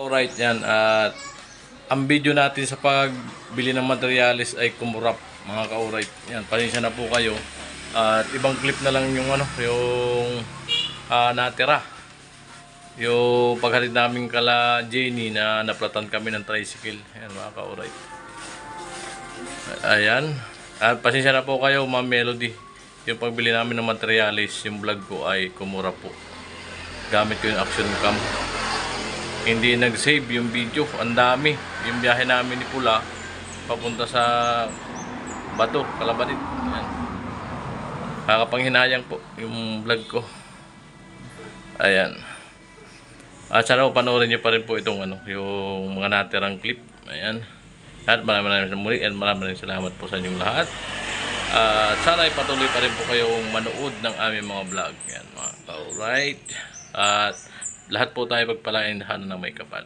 Alright, yan. At ang video natin sa pagbili ng materialis ay kumurap, mga ka-alright. Yan, pasensya na po kayo. At ibang clip na lang yung yung natira. Yung paghalid namin kala Jenny na naplatan kami ng tricycle. Yan, mga ka-alright. Ayan. At pasensya na po kayo, Ma'am Melody. Yung pagbili namin ng materialis, yung vlog ko ay kumura po. Gamit ko yung action cam. Hindi nag-save yung video. Ang dami. Yung biyahe namin ni Pula papunta sa Bato, Calabarit. Ayan. Kakapanghinayang po yung vlog ko. Ayan. At sana po panoorin nyo pa rin po itong yung mga natirang clip. Ayan. At maraming salamat po sa inyong lahat. At sana ay patuloy pa rin po kayong manood ng aming mga vlog. Ayan, mga alright. At lahat po tayo pagpalaindahan ng may kapal.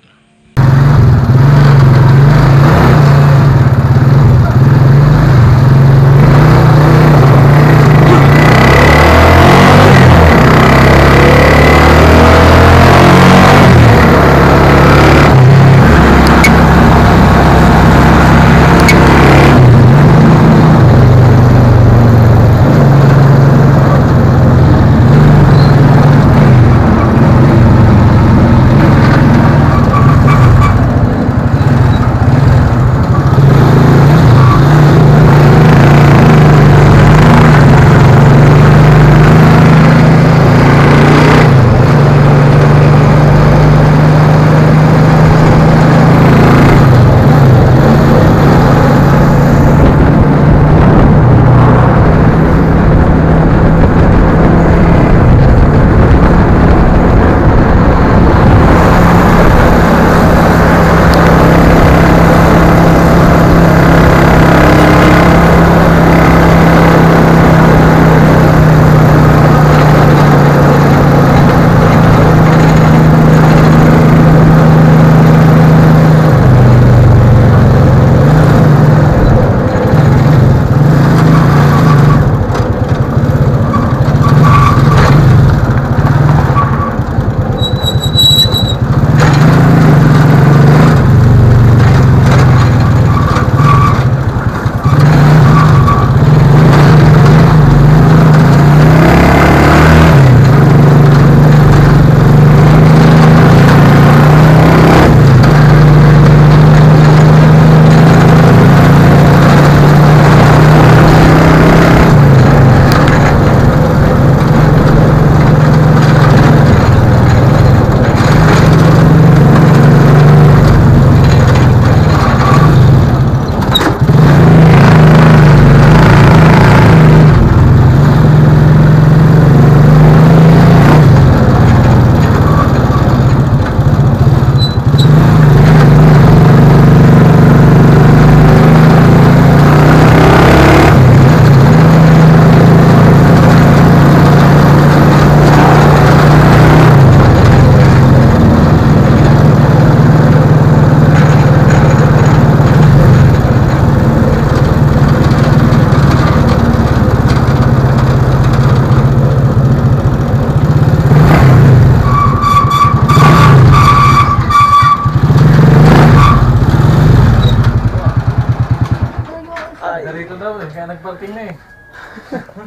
Kaya nagparking na eh.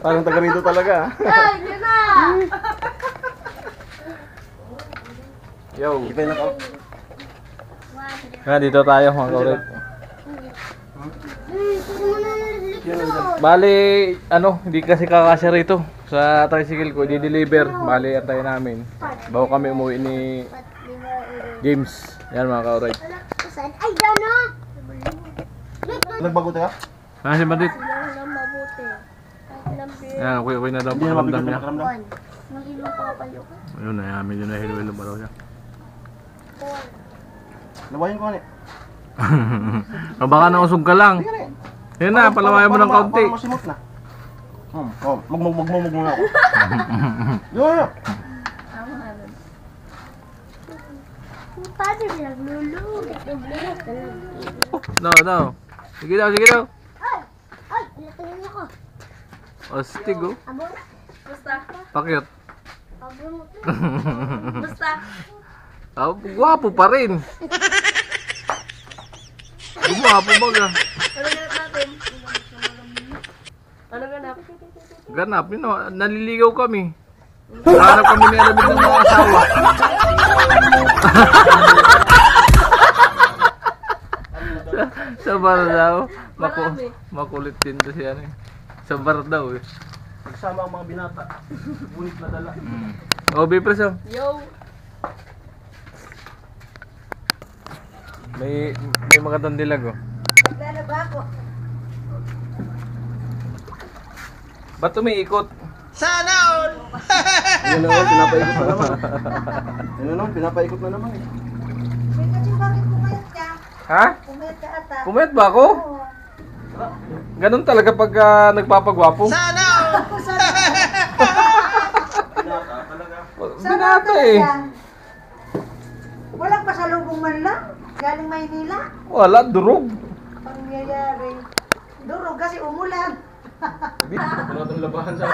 Parang taga rito talaga. Ay, yun na! Yo. Iba na ako. Dito tayo mga kaulit. Bali, hindi kasi kakasya rito sa tricycle ko, di-deliver. Bali, antayin namin. Bago kami umuwi ni James. Yan mga kaulit. Ay, gano! Nagbago tayo? Si Bandit. Mabuti. Yan, okay na daw pakiramdam niya. Nang ilong pa kayo. Ayun na, medyo nahilo-hilo ba daw siya. Lawayin ko nga Baka nausog ka lang. Yan na, palawayan mo ng kaunti. Parang masimot na. Magmumug na ako. Yun! Paano naglulog? No. Sige daw. Astig oh. Abon? Basta. Pakit. Abon mo to. Basta. Ah, gwapo pa rin. Gwapo baga. Ano ganap natin? Ano ganap? Ganap, yun o. Naliligaw kami. Hanap kami ni Alamid ng mga asawa. sa bar daw. Marami. Makulit din to siya. Sa bar daw eh. Nagsama ang mga binata. Ngunit nadala. Oh, Bipres oh. Yo. May magandang dilag oh. Lalo ba ako? Ba't umiikot? Yun naman, pinapaikot na naman. Yun naman, pinapaikot na naman eh. Kasi bakit pumayat ka? Ha? Pumayat ka ata. Pumayat ba ako? Ganun talaga pag nagpapagwapo? Binata talaga. Binata eh. Walang pasalubong man lang. Galing Maynila. Wala, durog. Pangyayari. Durog kasi umulan. Wala itong labahan sa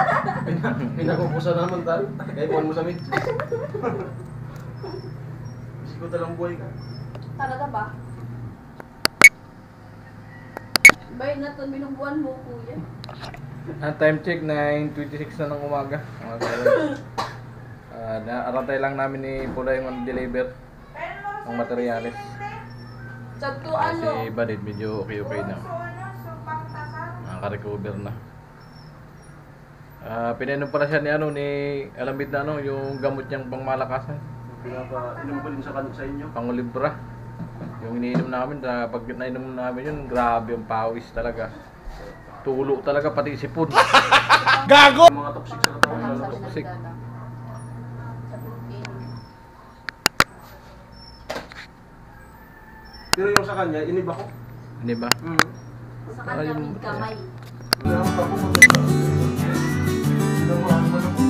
pinakukusa naman tayo. Kaya ipuan mo sa mid. Isiko talang buhay ka. Talaga ba? Bay na to, minubuan mo, kuya. Time check, 9:26 na ng umaga. Mga kailan. Naarantay lang namin ni Pulay mag-deliver ng materials. Sa to Si ano? Badit medyo okay na. Naka-recover na. Pinainom pala siya ni Alamid na yung gamot niyang pangmalakasan. Pinapa-inom ko din sa inyo. Pangulibra. Yung iniinom namin, pag nainom namin yun, grabe yung pawis talaga. Tulo talaga, pati sipon. Mga toxic sa katawan. Toxic. Pero yung sa kanya, iniba ko. Hindi ba? Sa kanya Ayun. may kamay. Wala akong tapo maganda. Ginawa mo na po.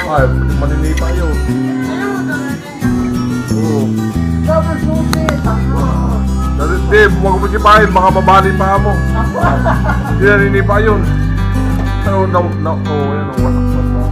Ay, maninipa yun. Oo. Hindi, huwag mo sipahin, baka mabali pa mo. Hindi naninipa yun. Ano, yan, wasak na.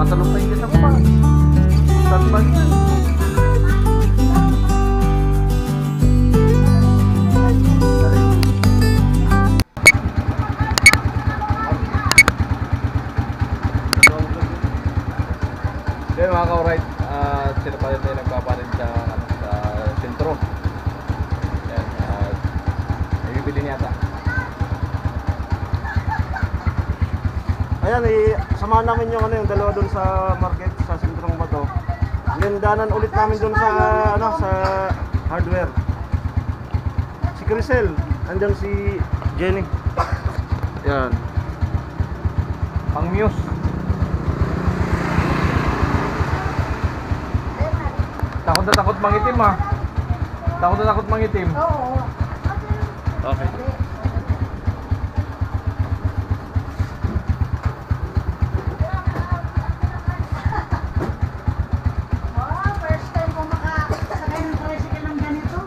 tatalong tayo sa baba. Saan ba yun? Okay mga ka-alright, sila pa rin tayo nagpaparin sa sentro. Yan, nabibili niya ata. Ayan, samahan namin yung dalawa dun sa market, sa sentrong bato. Then daanan ulit namin dun sa sa hardware. Si Crisel, andyan si Jenny. Yan. Pang Muse. Takot na takot mangitim ah. Takot na takot mangitim. Oo. Okay. Oh, first time ko makasakay ng tricycle ng ganito.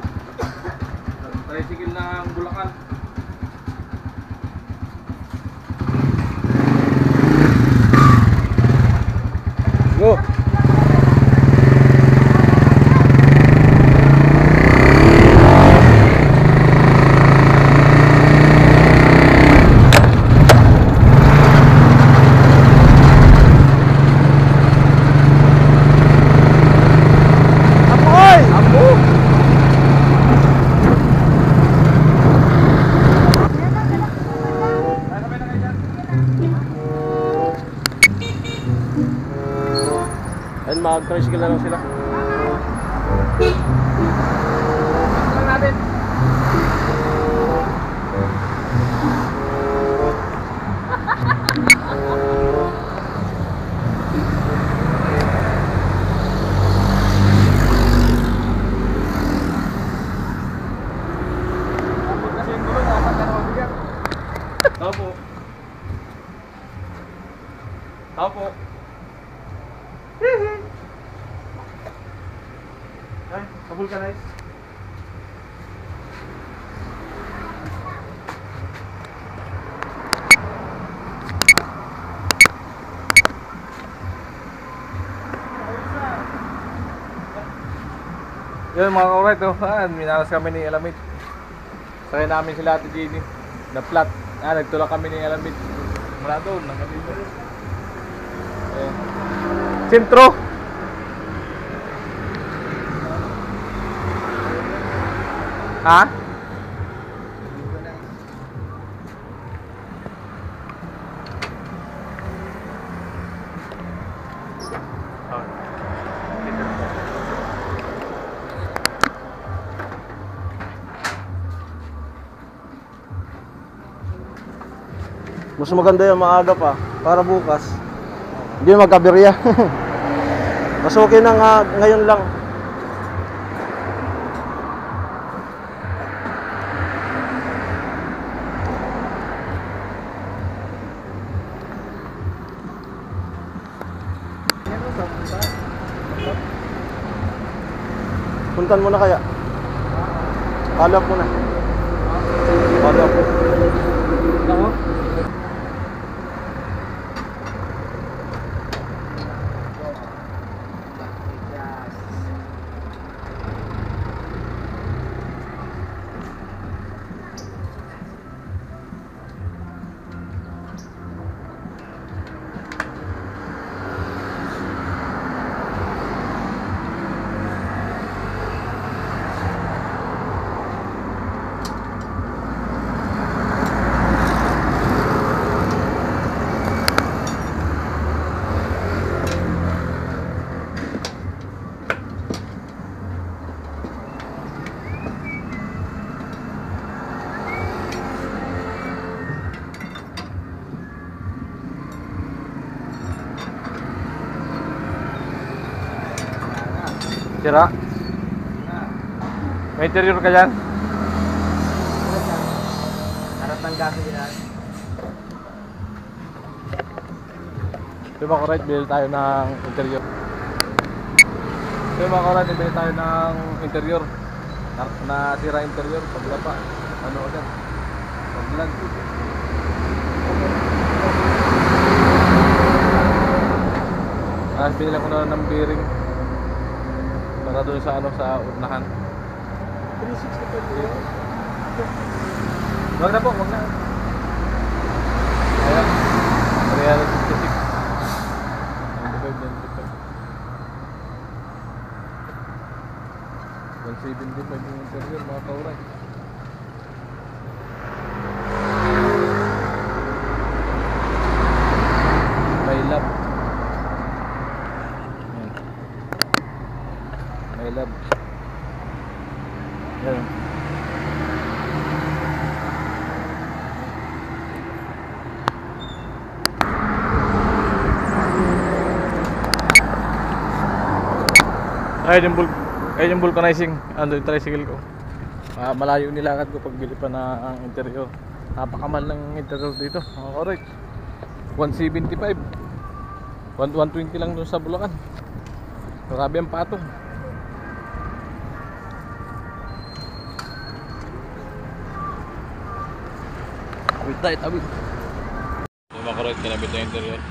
Tricycle ng Bulacan. Go! Apoy! Ambo! Ayun, mag-tricycle na lang sila. Lang natin. Kasi yung gulo, dapat ka na mabigat. Tao po. Tao po. Ay, kabul ka nice. Yun mga ka-alright, minalas kami ni Alamit. Sakay namin sila Ate Jenny na flat. Nagtulak kami ni Alamit. Mula doon, nakalimutan. Sentro. Ha? Mas maganda yung maaga pa para bukas. Hindi magkabirya. Mas okay na nga ngayon lang. Puntan mo na kaya? Halap mo na. Halap mo. Ako? Sira? May interior ka dyan? Harap ng gaso yan. Diba correct, bili tayo ng interior. Diba correct, bili tayo ng interior. Nasira interior, paglapa. Ano ulit? Paglag. Tapos binila ko na ng bearing para doon sa ano, sa unahan. 360 per kilo. Wag na po, wag na. Ayan. 366. 175 yung interior mga kauray. May lab. Ayan. May lab. Ayan. Ayun yung vulcanizing, ano yung tricycle ko. Malayo nilakad ko pagbili pa na ang interior. Napakamahal ng interior dito. Alright. 175. 120 lang doon sa Bulacan. Grabe ang patong. Awit tayo, awit. Yung makarot, kinabit na yung interior.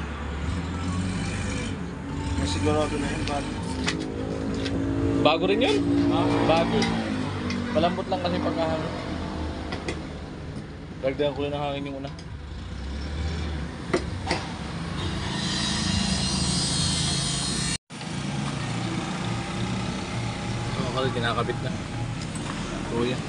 Sigurado na yun, bad. Bago rin yun? Bago. Malambot lang kasi pagkahangin. Dagdagan ko rin ng hangin yung una. So, ako kinakabit na. Kuya.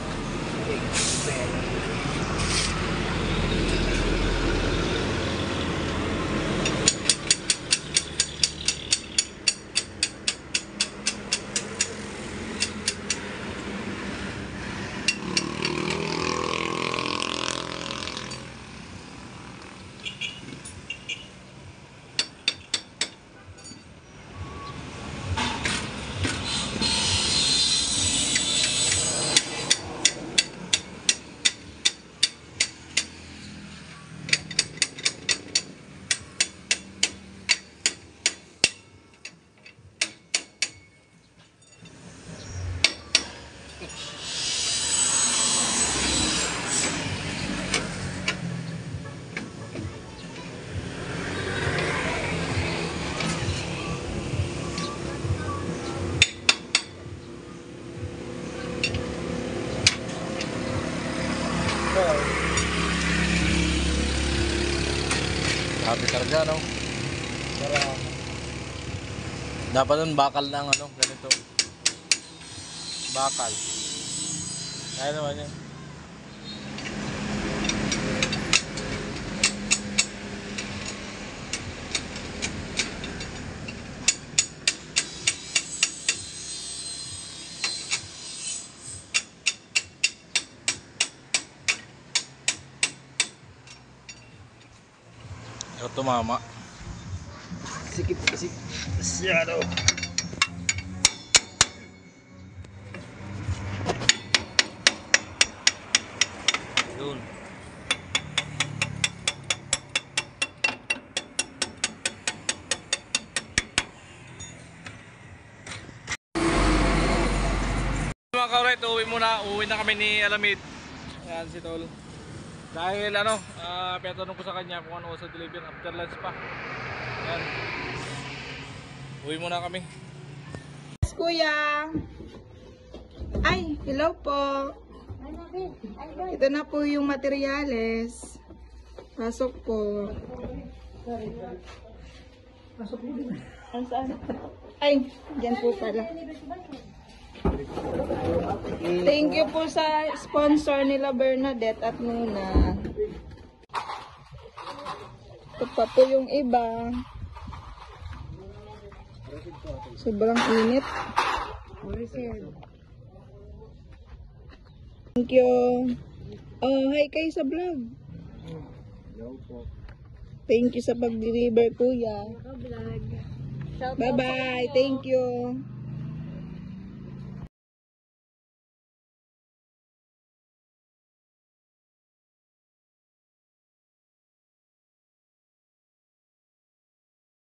Grabe karga, no? Dapat nun bakal ng ano, ganito. Bakal. Kaya naman yun. Ito tumama. Sikip. Masyado. Yun. Mga kaurit, uwi na kami ni Alamid. Ayan si Tol. Dahil ano, pinatanong ko sa kanya kung ano sa deliver after lunch pa. Ayan. Uwi muna kami. Kuya. Ay, hello po. Ito na po yung materyales. Pasok po. Saan? Ay, dyan po pala. Thank you po sa sponsor nila Bernadette at Nuna. Ito pa po yung iba. Sobrang init. Thank you. Oh, hi kayo sa vlog. Thank you sa pag-deliver, kuya. Bye-bye. Thank you.